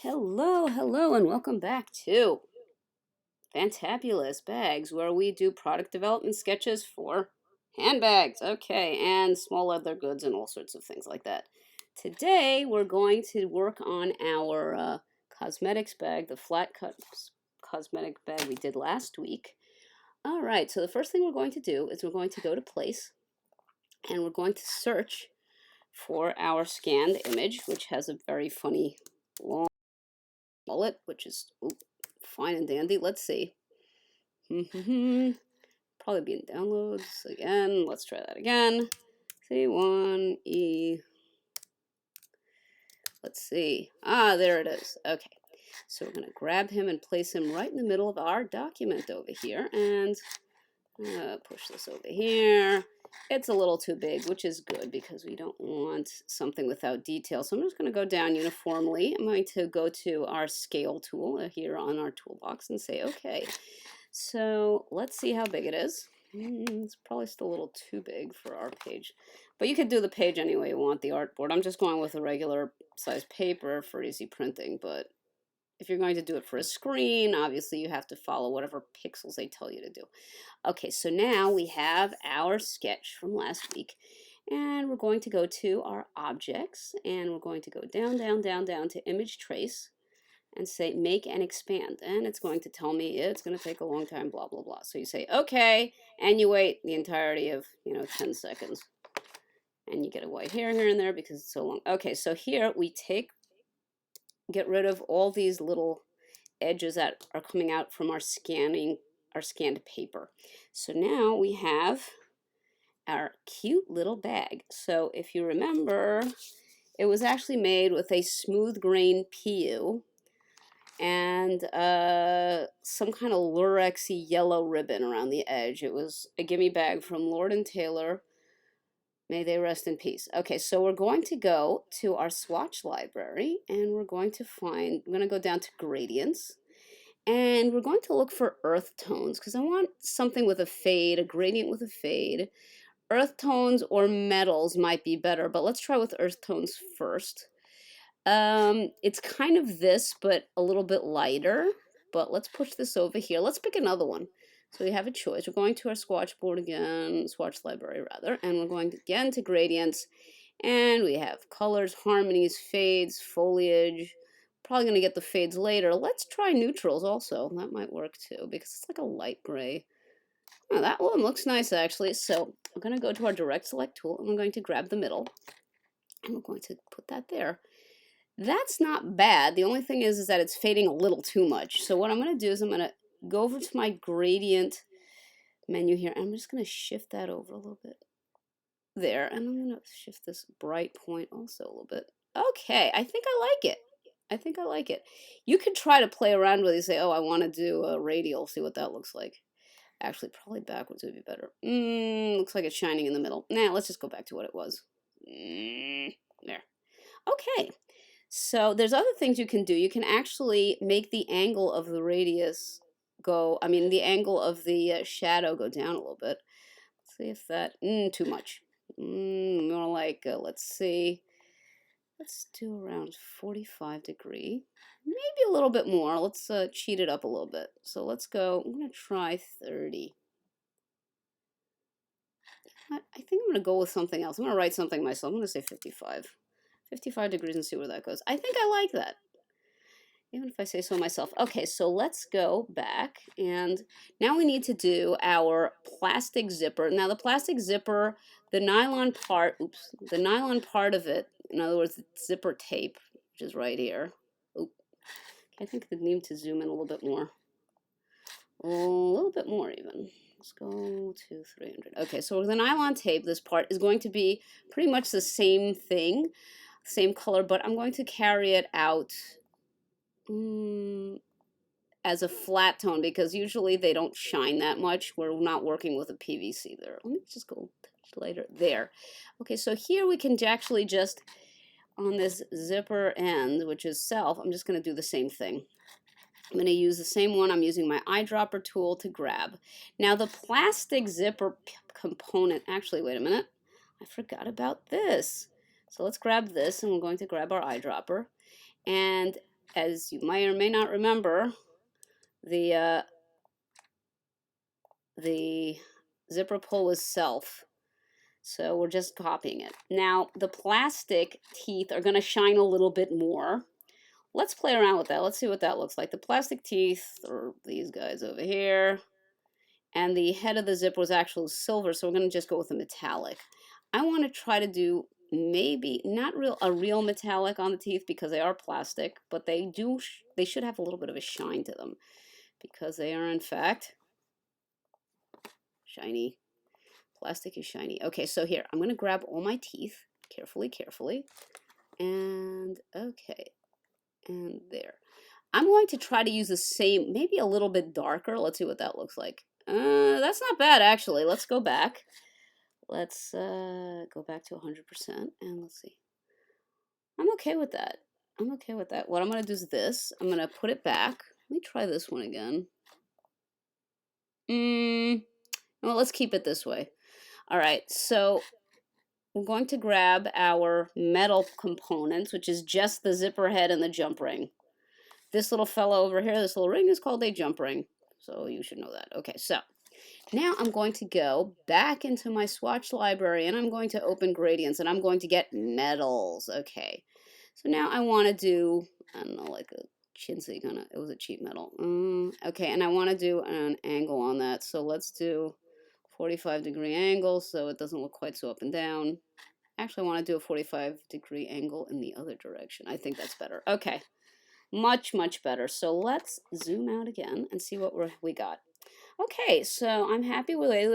Hello, and welcome back to Fantabulous Bags, where we do product development sketches for handbags, okay, and small leather goods and all sorts of things like that. Today, we're going to work on our cosmetics bag, the flat cut cosmetic bag we did last week. All right, so the first thing we're going to do is we're going to go to place, and we're going to search for our scanned image, which has a very funny long mullet, which is fine and dandy. Let's see. Probably be in downloads again. Let's try that again. C1E. Let's see. Ah, there it is. Okay. So we're going to grab him and place him right in the middle of our document over here. And push this over here. It's a little too big, which is good because we don't want something without detail. So I'm just going to go down uniformly. I'm going to go to our scale tool here on our toolbox and say, okay, so let's see how big it is. It's probably still a little too big for our page, but you could do the page any way you want, the artboard. I'm just going with a regular size paper for easy printing, but if you're going to do it for a screen, obviously you have to follow whatever pixels they tell you to do. Okay, so now we have our sketch from last week, and we're going to go to our objects, and we're going to go down to image trace and say make and expand, and it's going to tell me it's going to take a long time, blah blah blah. So you say okay, and you wait the entirety of 10 seconds, and you get a white hair here and there because it's so long. Okay, so here we get rid of all these little edges that are coming out from our scanned paper. So now we have our cute little bag. So if you remember, it was actually made with a smooth grain PU and some kind of lurexy yellow ribbon around the edge. It was a gimme bag from Lord & Taylor. May they rest in peace. Okay, so we're going to go to our swatch library, and we're going to go down to gradients, and we're going to look for earth tones because I want something with a fade, a gradient with a fade. Earth tones or metals might be better, but let's try with earth tones first. It's kind of this, but a little bit lighter. But let's push this over here. Let's pick another one. So we have a choice. We're going to our swatch board again, swatch library rather, and we're going again to gradients. And we have colors, harmonies, fades, foliage. Probably going to get the fades later. Let's try neutrals also. That might work too because it's like a light gray. Oh, that one looks nice actually. So I'm going to go to our direct select tool and we're going to grab the middle. And we're going to put that there. That's not bad. The only thing is that it's fading a little too much. So what I'm going to do is I'm going to go over to my gradient menu here. And I'm just going to shift that over a little bit there. And I'm going to shift this bright point also a little bit. Okay, I think I like it. I think I like it. You could try to play around with it. Say, oh, I want to do a radial. See what that looks like. Actually, probably backwards would be better. Looks like it's shining in the middle. Nah, let's just go back to what it was. There. Okay. So there's other things you can do. You can actually make the angle of the radius the angle of the shadow go down a little bit. Let's see if that, too much. More like, let's see. Let's do around 45 degree. Maybe a little bit more. Let's cheat it up a little bit. So let's go, I'm going to try 30. I think I'm going to go with something else. I'm going to write something myself. I'm going to say 55. 55 degrees and see where that goes. I think I like that, even if I say so myself. Okay, so let's go back, and now we need to do our plastic zipper. Now the plastic zipper, the nylon part of it, in other words, the zipper tape, which is right here. I think I need to zoom in a little bit more. A little bit more even. Let's go to 300. Okay, so with the nylon tape, this part is going to be pretty much the same thing, same color, but I'm going to carry it out as a flat tone because usually they don't shine that much. We're not working with a PVC there. Let me just go later there. Okay, so here we can actually just, on this zipper end, which is self, I'm just going to do the same thing. I'm going to use the same one. I'm using my eyedropper tool to grab. Now the plastic zipper component, actually, wait a minute. I forgot about this. So let's grab this, and we're going to grab our eyedropper. And as you may or may not remember, the zipper pull was self. So we're just copying it. Now, the plastic teeth are going to shine a little bit more. Let's play around with that. Let's see what that looks like. The plastic teeth are these guys over here. And the head of the zipper was actual silver, so we're going to just go with a metallic. I want to try to do maybe not a real metallic on the teeth because they are plastic, but they should have a little bit of a shine to them because they are in fact shiny. Plastic is shiny. Okay, so here, I'm going to grab all my teeth carefully, and okay, and there. I'm going to try to use the same, maybe a little bit darker. Let's see what that looks like. That's not bad, actually. Let's go back. Let's go back to 100%, and let's see. I'm okay with that. I'm okay with that. What I'm going to do is this. I'm going to put it back. Let me try this one again. Well, let's keep it this way. All right, so we're going to grab our metal components, which is just the zipper head and the jump ring. This little fellow over here, this little ring is called a jump ring. So you should know that. Okay, so now I'm going to go back into my swatch library and I'm going to open gradients and I'm going to get metals. Okay, so now I want to do, I don't know, like a chintzy kind of, it was a cheap metal. Okay, and I want to do an angle on that. So let's do 45-degree angle so it doesn't look quite so up and down. Actually, I want to do a 45-degree angle in the other direction. I think that's better. Okay, much better. So let's zoom out again and see what we got. Okay, so I'm happy with the way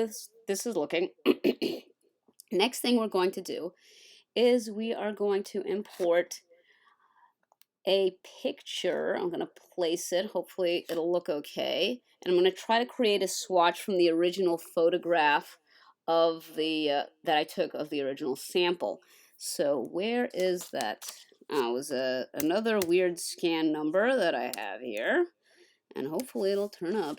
this is looking. Next thing we're going to do is we are going to import a picture. I'm going to place it. Hopefully it'll look okay. And I'm going to try to create a swatch from the original photograph of the that I took of the original sample. So where is that? Oh, it was another weird scan number that I have here. And hopefully it'll turn up.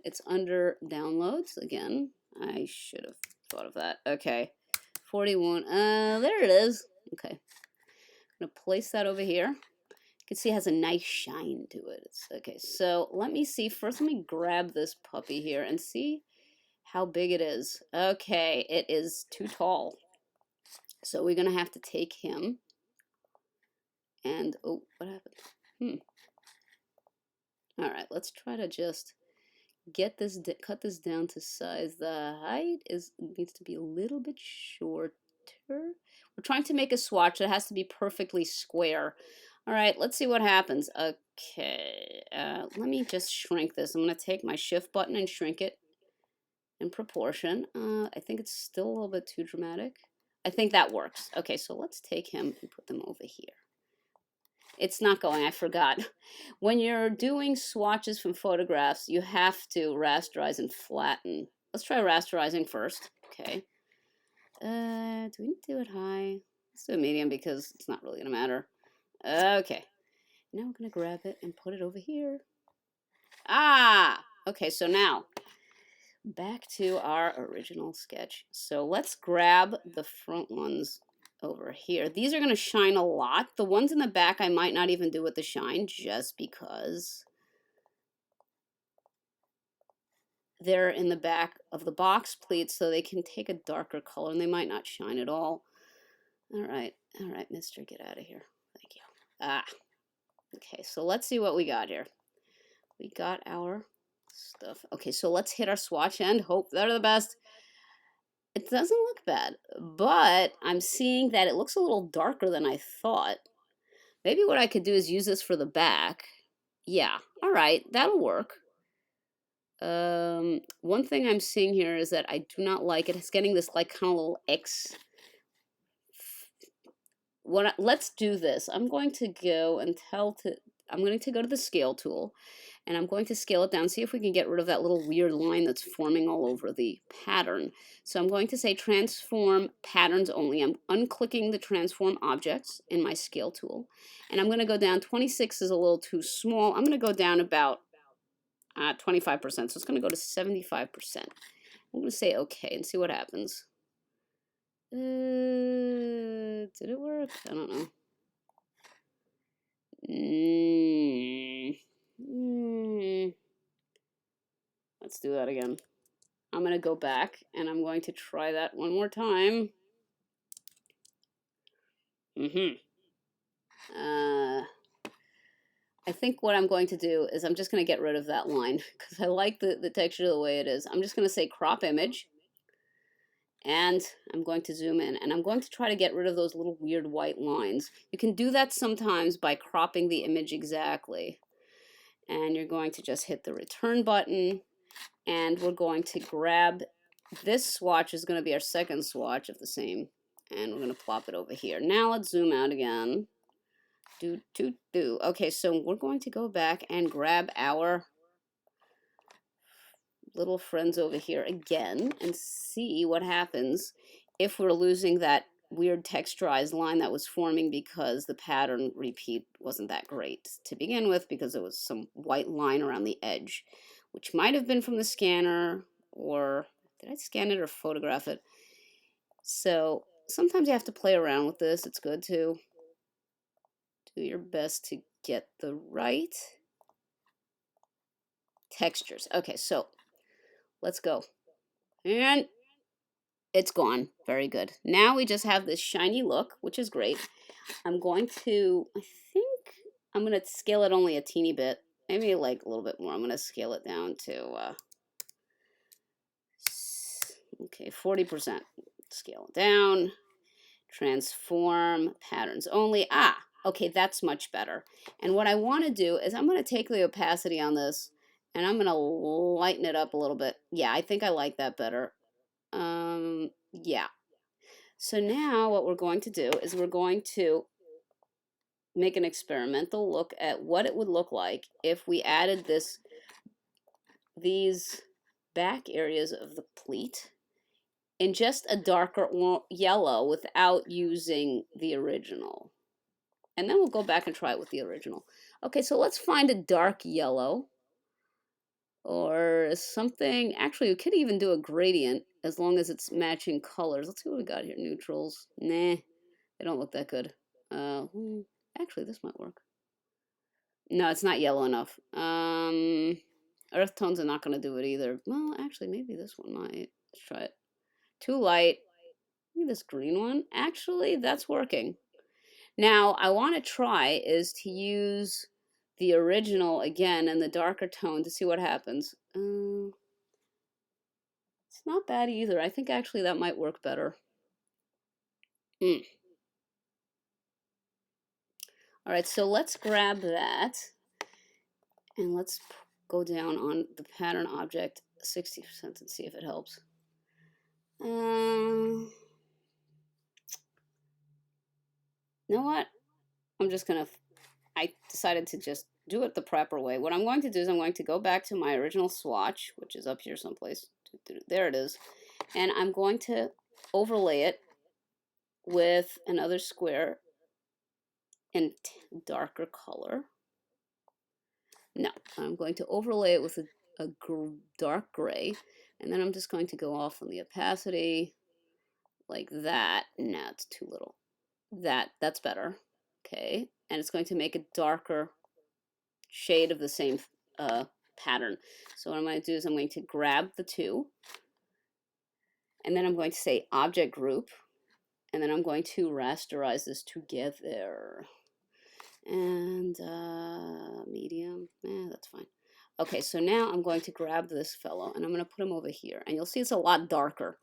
It's under downloads again. I should have thought of that. Okay. 41. There it is. Okay. I'm going to place that over here. You can see it has a nice shine to it. Okay, so let me see. First, let me grab this puppy here and see how big it is. Okay, it is too tall. So we're going to have to take him. And, oh, what happened? All right, let's try to just get this, cut this down to size. The height needs to be a little bit shorter. We're trying to make a swatch that has to be perfectly square. All right, let's see what happens. Okay, let me just shrink this. I'm going to take my shift button and shrink it in proportion. I think it's still a little bit too dramatic. I think that works. Okay, so let's take him and put them over here. It's not going, I forgot. When you're doing swatches from photographs, you have to rasterize and flatten. Let's try rasterizing first. Okay. Do we need to do it high? Let's do a medium because it's not really going to matter. Okay. Now we're going to grab it and put it over here. Ah! Okay, so now back to our original sketch. So let's grab the front ones over here. These are going to shine a lot. The ones in the back I might not even do with the shine just because they're in the back of the box pleats, so they can take a darker color and they might not shine at all. All right, mister, get out of here. Thank you. Ah, okay, so let's see what we got here. We got our stuff. Okay, so let's hit our swatch and hope they're the best. It doesn't look bad, but I'm seeing that it looks a little darker than I thought. Maybe what I could do is use this for the back. Yeah, all right, that'll work. One thing I'm seeing here is that I do not like it. It's getting this like kind of little X. Let's do this. I'm going to go and I'm going to go to the scale tool and I'm going to scale it down, see if we can get rid of that little weird line that's forming all over the pattern. So I'm going to say transform patterns only. I'm unclicking the transform objects in my scale tool and I'm going to go down. 26 is a little too small. I'm going to go down about 25%. So it's going to go to 75%. I'm going to say okay and see what happens. Did it work? I don't know. Let's do that again. I'm going to go back and I'm going to try that one more time. I think what I'm going to do is I'm just going to get rid of that line because I like the texture the way it is. I'm just going to say crop image, and I'm going to zoom in, and I'm going to try to get rid of those little weird white lines. You can do that sometimes by cropping the image exactly. And you're going to just hit the return button, and we're going to grab this swatch is going to be our second swatch of the same, and we're going to plop it over here. Now let's zoom out again. Okay, so we're going to go back and grab our little friends over here again and see what happens if we're losing that weird texturized line that was forming because the pattern repeat wasn't that great to begin with, because there was some white line around the edge, which might have been from the scanner, or did I scan it or photograph it? So sometimes you have to play around with this. It's good to do your best to get the right textures. Okay, so let's go. And it's gone. Very good. Now we just have this shiny look, which is great. I'm going to, I think I'm going to scale it only a teeny bit. Maybe like a little bit more. I'm going to scale it down to, okay, 40%. Scale it down. Transform patterns only. Okay, that's much better. And what I want to do is I'm going to take the opacity on this and I'm going to lighten it up a little bit. Yeah, I think I like that better. Yeah. So now what we're going to do is we're going to make an experimental look at what it would look like if we added these back areas of the pleat in just a darker yellow without using the original. And then we'll go back and try it with the original. Okay, so let's find a dark yellow or something. Actually, we could even do a gradient as long as it's matching colors. Let's see what we got here. Neutrals. Nah, they don't look that good. Actually, this might work. No, it's not yellow enough. Earth tones are not going to do it either. Well, actually, maybe this one might. Let's try it. Too light. Maybe this green one. Actually, that's working. Now, I want to try is to use the original again in the darker tone to see what happens. It's not bad either. I think actually that might work better. All right, so let's grab that and let's go down on the pattern object 60% and see if it helps. You know what? I decided to just do it the proper way. What I'm going to do is I'm going to go back to my original swatch, which is up here someplace. There it is. And I'm going to overlay it with another square in darker color. No, I'm going to overlay it with a dark gray. And then I'm just going to go off on the opacity like that. No, it's too little. That's better. Okay, and it's going to make a darker shade of the same pattern. So what I'm going to do is I'm going to grab the two, and then I'm going to say object group, and then I'm going to rasterize this together. And medium, that's fine. Okay, so now I'm going to grab this fellow, and I'm going to put him over here, and you'll see it's a lot darker.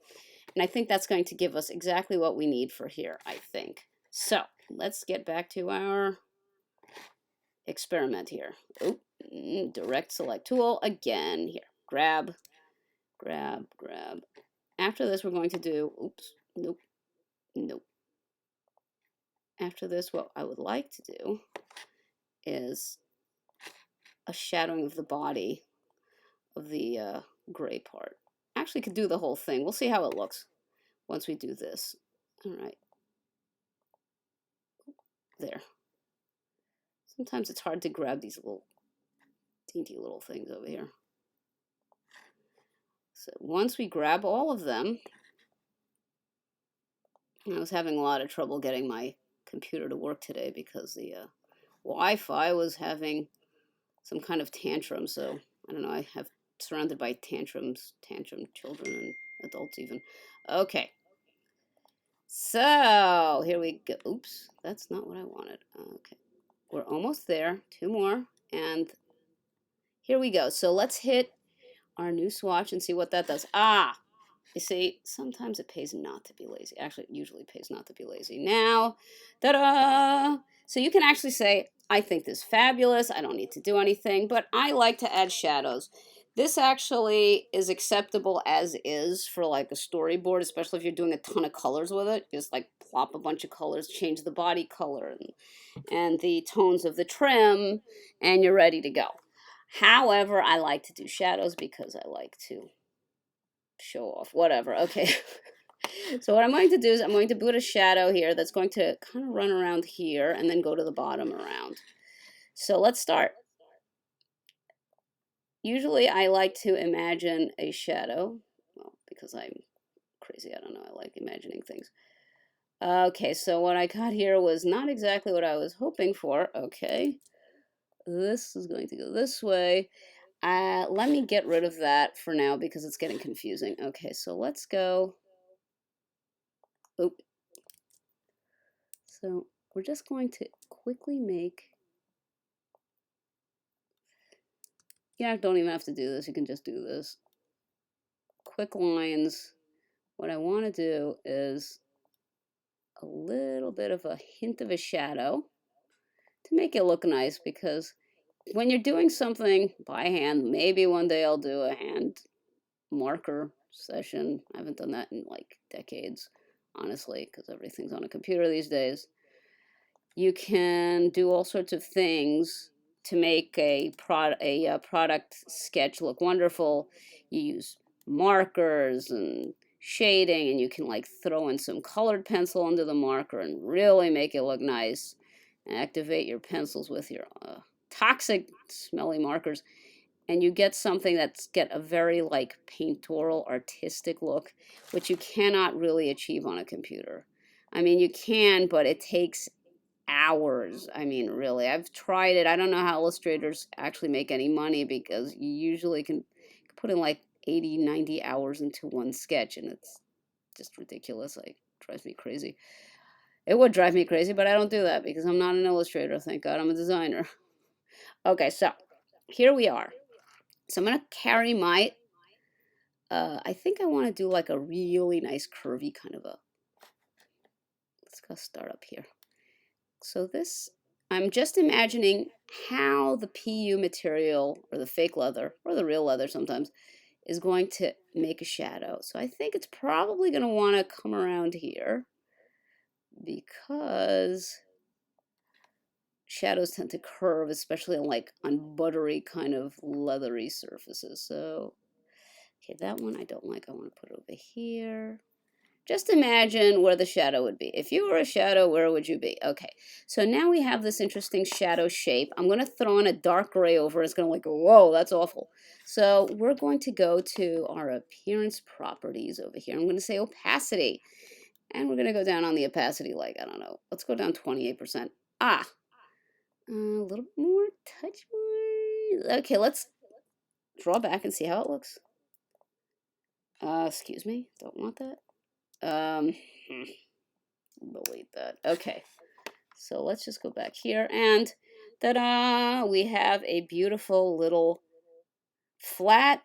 And I think that's going to give us exactly what we need for here, I think. So let's get back to our experiment here. Oop, direct select tool again. Here, grab. After this, we're going to do, nope. After this, what I would like to do is a shadowing of the body of the gray part. Actually, could do the whole thing. We'll see how it looks once we do this. All right. There. Sometimes it's hard to grab these little dainty little things over here. So once we grab all of them, I was having a lot of trouble getting my computer to work today because the Wi-Fi was having some kind of tantrum. So I don't know, I have surrounded by tantrum children and adults even. Okay. So here we go. Oops, that's not what I wanted. Okay, we're almost there. Two more, and here we go. So let's hit our new swatch and see what that does. Ah, you see, sometimes it pays not to be lazy. Actually, it usually pays not to be lazy. Now, ta-da! So you can actually say, I think this is fabulous. I don't need to do anything, but I like to add shadows. This actually is acceptable as is for like a storyboard, especially if you're doing a ton of colors with it. Just like plop a bunch of colors, change the body color and the tones of the trim, and you're ready to go. However, I like to do shadows because I like to show off, whatever. Okay. So what I'm going to do is I'm going to put a shadow here that's going to kind of run around here and then go to the bottom around. So let's start. Usually I like to imagine a shadow, well, because I'm crazy, I don't know, I like imagining things. Okay, so what I got here was not exactly what I was hoping for. Okay, this is going to go this way. Let me get rid of that for now because it's getting confusing. Okay, so let's go. Oop. So we're just going to quickly make. Yeah, don't even have to do this. You can just do this. Quick lines. What I want to do is a little bit of a hint of a shadow to make it look nice, because when you're doing something by hand, maybe one day I'll do a hand marker session. I haven't done that in like decades, honestly, because everything's on a computer these days. You can do all sorts of things to make a product sketch look wonderful. You use markers and shading, and you can like throw in some colored pencil under the marker and really make it look nice. Activate your pencils with your toxic smelly markers, and you get something that's get a very like paintoral artistic look, which you cannot really achieve on a computer. I mean, you can, but it takes hours. I mean, really, I've tried it. I don't know how illustrators actually make any money, because you usually can put in like 80, 90 hours into one sketch, and it's just ridiculous. Like, drives me crazy. It would drive me crazy, but I don't do that because I'm not an illustrator. Thank God, I'm a designer. Okay, so here we are. So I'm going to carry my, I think I want to do like a really nice curvy kind of a, let's go start up here. So this, I'm just imagining how the PU material, or the fake leather, or the real leather sometimes, is going to make a shadow. So I think it's probably going to want to come around here, because shadows tend to curve, especially on buttery kind of leathery surfaces. So, okay, that one I don't like. I want to put it over here. Just imagine where the shadow would be. If you were a shadow, where would you be? Okay, so now we have this interesting shadow shape. I'm going to throw in a dark gray over it. It's going to like, whoa, that's awful. So we're going to go to our appearance properties over here. I'm going to say opacity. And we're going to go down on the opacity, like, I don't know. Let's go down 28%. Ah, a little more, touch more. Okay, let's draw back and see how it looks. Excuse me, don't want that. Delete that. Okay, so let's just go back here, and ta-da! We have a beautiful little flat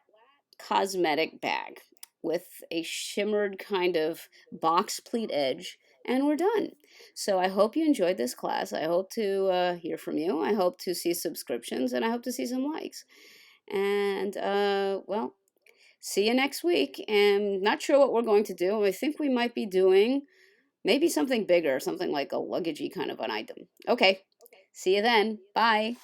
cosmetic bag with a shimmered kind of box pleat edge, and we're done. So I hope you enjoyed this class. I hope to hear from you. I hope to see subscriptions, and I hope to see some likes. And, well, see you next week. And not sure what we're going to do. I think we might be doing maybe something bigger, something like a luggagey kind of an item. Okay, see you then. Bye.